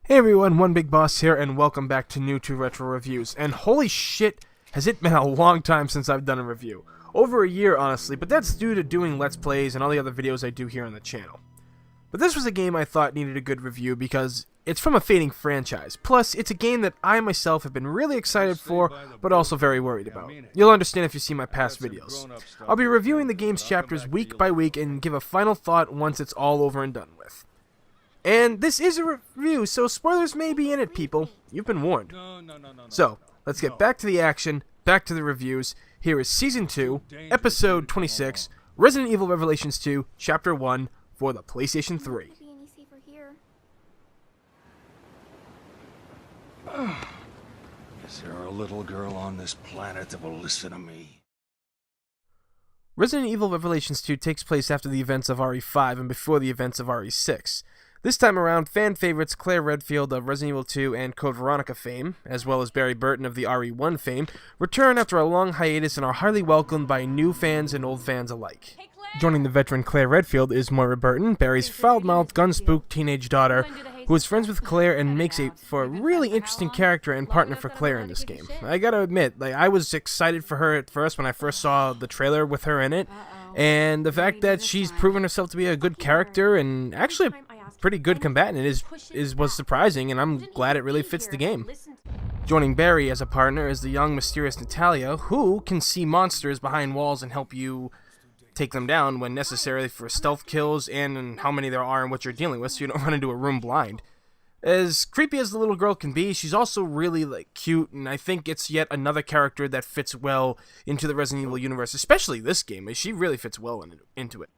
Hey everyone, One Big Boss here, and welcome back to New to Retro Reviews. And holy shit, has it been a long time since I've done a review. Over a year, honestly, but that's due to doing Let's Plays and all the other videos I do here on the channel. But this was a game I thought needed a good review because it's from a fading franchise. Plus, it's a game that I myself have been really excited for, but also very worried about. You'll understand if you see my past videos. I'll be reviewing the game's chapters week by week and give a final thought once it's all over and done with. And this is a review, so spoilers may be in it, people. You've been warned. So, let's get back to the action, back to the reviews. Here is Season 2, Episode 26, Resident Evil Revelations 2, Chapter 1, for the PlayStation 3. Is there a little girl on this planet that will listen to me? Resident Evil Revelations 2 takes place after the events of RE5 and before the events of RE6. This time around, fan favorites Claire Redfield of Resident Evil 2 and Code Veronica fame, as well as Barry Burton of the RE1 fame, return after a long hiatus and are highly welcomed by new fans and old fans alike. Joining the veteran Claire Redfield is Moira Burton, Barry's foul-mouthed, gun-spooked teenage daughter, who is friends with Claire and makes for a really interesting character and partner for Claire in this game. I gotta admit, I was excited for her at first when I first saw the trailer with her in it, and the fact that she's proven herself to be a good character and actually a pretty good combatant was surprising, and I'm glad it really fits the game. Joining Barry as a partner is the young, mysterious Natalia, who can see monsters behind walls and help you take them down when necessary for stealth kills and how many there are and what you're dealing with, so you don't run into a room blind. As creepy as the little girl can be, she's also really cute, and I think it's yet another character that fits well into the Resident Evil universe, especially this game. She really fits well into it.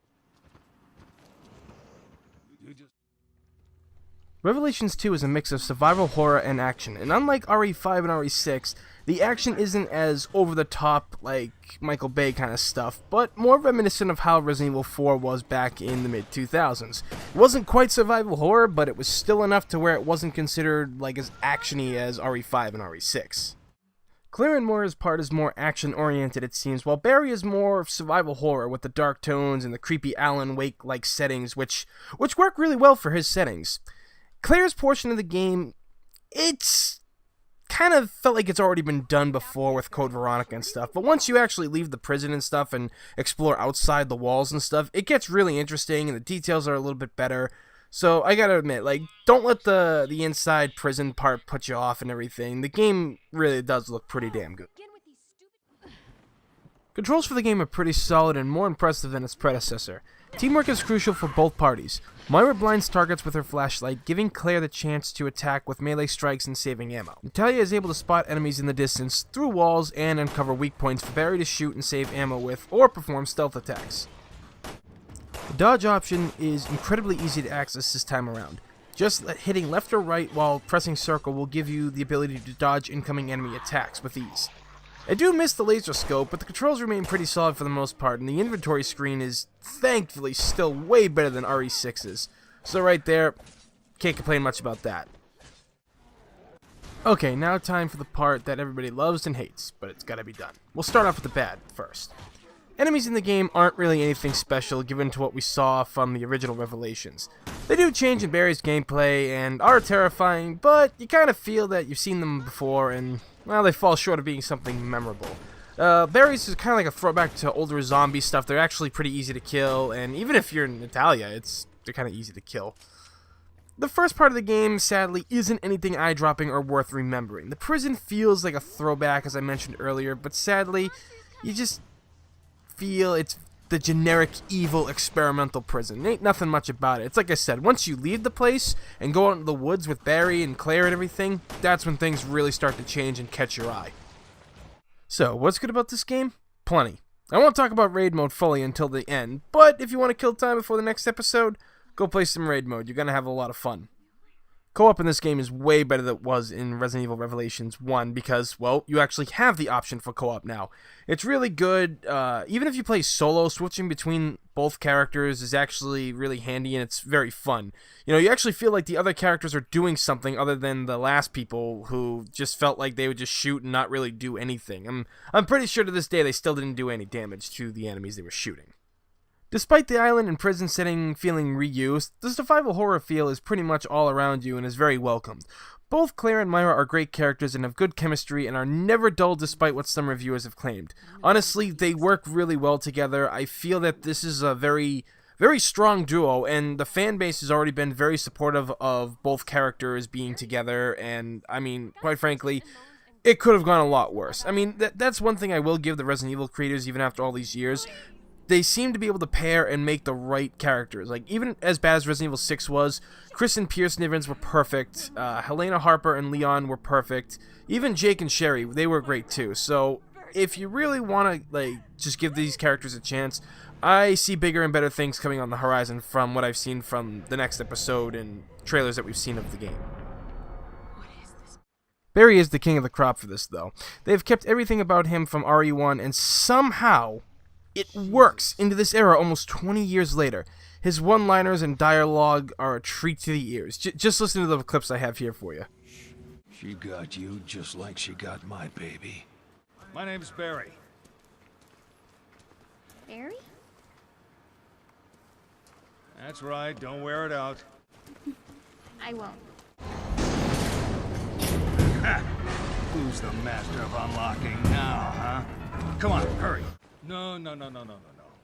Revelations 2 is a mix of survival horror and action, and unlike RE5 and RE6, the action isn't as over-the-top like Michael Bay kind of stuff, but more reminiscent of how Resident Evil 4 was back in the mid-2000s. It wasn't quite survival horror, but it was still enough to where it wasn't considered as actiony as RE5 and RE6. Claire and Moira's part is more action-oriented, it seems, while Barry is more survival horror with the dark tones and the creepy Alan Wake-like settings, which work really well for his settings. Claire's portion of the game, it's kind of felt like it's already been done before with Code Veronica and stuff, but once you actually leave the prison and stuff and explore outside the walls and stuff, it gets really interesting and the details are a little bit better. So I gotta admit, don't let the inside prison part put you off and everything. The game really does look pretty damn good. Controls for the game are pretty solid and more impressive than its predecessor. Teamwork is crucial for both parties. Moira blinds targets with her flashlight, giving Claire the chance to attack with melee strikes and saving ammo. Natalia is able to spot enemies in the distance, through walls, and uncover weak points for Barry to shoot and save ammo with, or perform stealth attacks. The dodge option is incredibly easy to access this time around. Just hitting left or right while pressing circle will give you the ability to dodge incoming enemy attacks with ease. I do miss the laser scope, but the controls remain pretty solid for the most part, and the inventory screen is, thankfully, still way better than RE6's. So right there, can't complain much about that. Okay, now time for the part that everybody loves and hates, but it's gotta be done. We'll start off with the bad first. Enemies in the game aren't really anything special given to what we saw from the original Revelations. They do change in Barry's gameplay and are terrifying, but you kind of feel that you've seen them before and, well, they fall short of being something memorable. Barry's is kind of like a throwback to older zombie stuff. They're actually pretty easy to kill, and even if you're Natalia, they're kind of easy to kill. The first part of the game, sadly, isn't anything eye-dropping or worth remembering. The prison feels like a throwback, as I mentioned earlier, but sadly, you just feel it's the generic evil experimental prison. Ain't nothing much about it. It's like I said, once you leave the place and go out into the woods with Barry and Claire and everything, that's when things really start to change and catch your eye. So, what's good about this game? Plenty. I won't talk about raid mode fully until the end, but if you want to kill time before the next episode, go play some raid mode. You're gonna have a lot of fun. Co-op in this game is way better than it was in Resident Evil Revelations 1 because, well, you actually have the option for co-op now. It's really good. Even if you play solo, switching between both characters is actually really handy and it's very fun. You know, you actually feel like the other characters are doing something other than the last people who just felt like they would just shoot and not really do anything. I'm pretty sure to this day they still didn't do any damage to the enemies they were shooting. Despite the island and prison setting feeling reused, the survival horror feel is pretty much all around you and is very welcomed. Both Claire and Myra are great characters and have good chemistry and are never dull despite what some reviewers have claimed. Honestly, they work really well together. I feel that this is a very strong duo, and the fan base has already been very supportive of both characters being together, and I mean, quite frankly, it could have gone a lot worse. I mean, that's one thing I will give the Resident Evil creators even after all these years. They seem to be able to pair and make the right characters. Like, even as bad as Resident Evil 6 was, Chris and Pierce Nivens were perfect, Helena Harper and Leon were perfect, even Jake and Sherry, they were great too. So, if you really want to, like, just give these characters a chance, I see bigger and better things coming on the horizon from what I've seen from the next episode and trailers that we've seen of the game. Barry is the king of the crop for this, though. They've kept everything about him from RE1, and somehow it works into this era almost 20 years later. His one-liners and dialogue are a treat to the ears. Just listen to the clips I have here for you. She got you just like she got my baby. My name's Barry. Barry? That's right, don't wear it out. I won't. Who's the master of unlocking now, huh? Come on, hurry. No.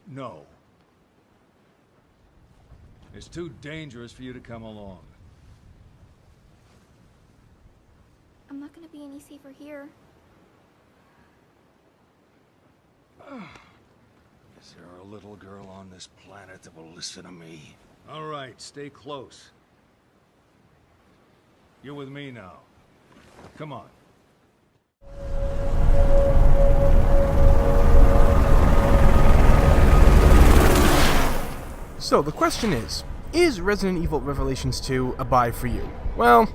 No. It's too dangerous for you to come along. I'm not gonna be any safer here. Is there a little girl on this planet that will listen to me? All right, stay close. You're with me now. Come on. So, the question is Resident Evil Revelations 2 a buy for you? Well,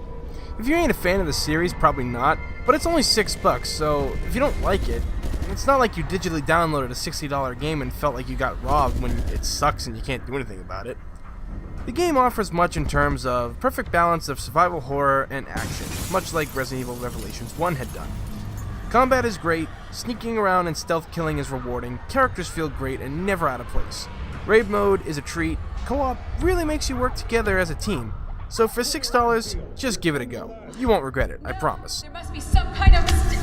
if you ain't a fan of the series, probably not, but it's only $6, so if you don't like it, it's not like you digitally downloaded a $60 game and felt like you got robbed when it sucks and you can't do anything about it. The game offers much in terms of perfect balance of survival horror and action, much like Resident Evil Revelations 1 had done. Combat is great, sneaking around and stealth killing is rewarding, characters feel great and never out of place. Raid mode is a treat, co-op really makes you work together as a team, so for $6, just give it a go. You won't regret it, I promise. There must be some kind of mistake.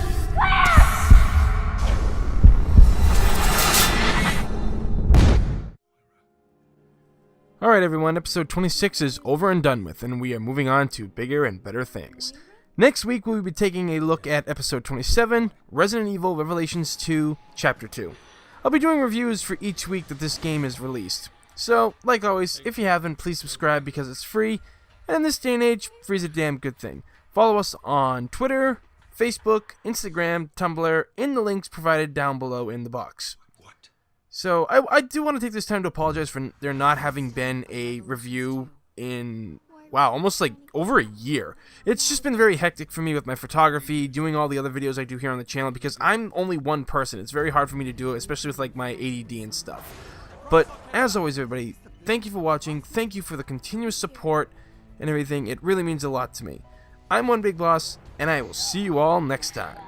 Alright everyone, episode 26 is over and done with, and we are moving on to bigger and better things. Next week we'll be taking a look at episode 27, Resident Evil Revelations 2, Chapter 2. I'll be doing reviews for each week that this game is released. So, like always, if you haven't, please subscribe because it's free, and in this day and age, free is a damn good thing. Follow us on Twitter, Facebook, Instagram, Tumblr, in the links provided down below in the box. So, I do want to take this time to apologize for there not having been a review in, wow, almost like over a year. It's just been very hectic for me with my photography, doing all the other videos I do here on the channel, because I'm only one person. It's very hard for me to do it, especially with like my ADD and stuff. But, as always everybody, thank you for watching, thank you for the continuous support and everything. It really means a lot to me. I'm One Big Boss, and I will see you all next time.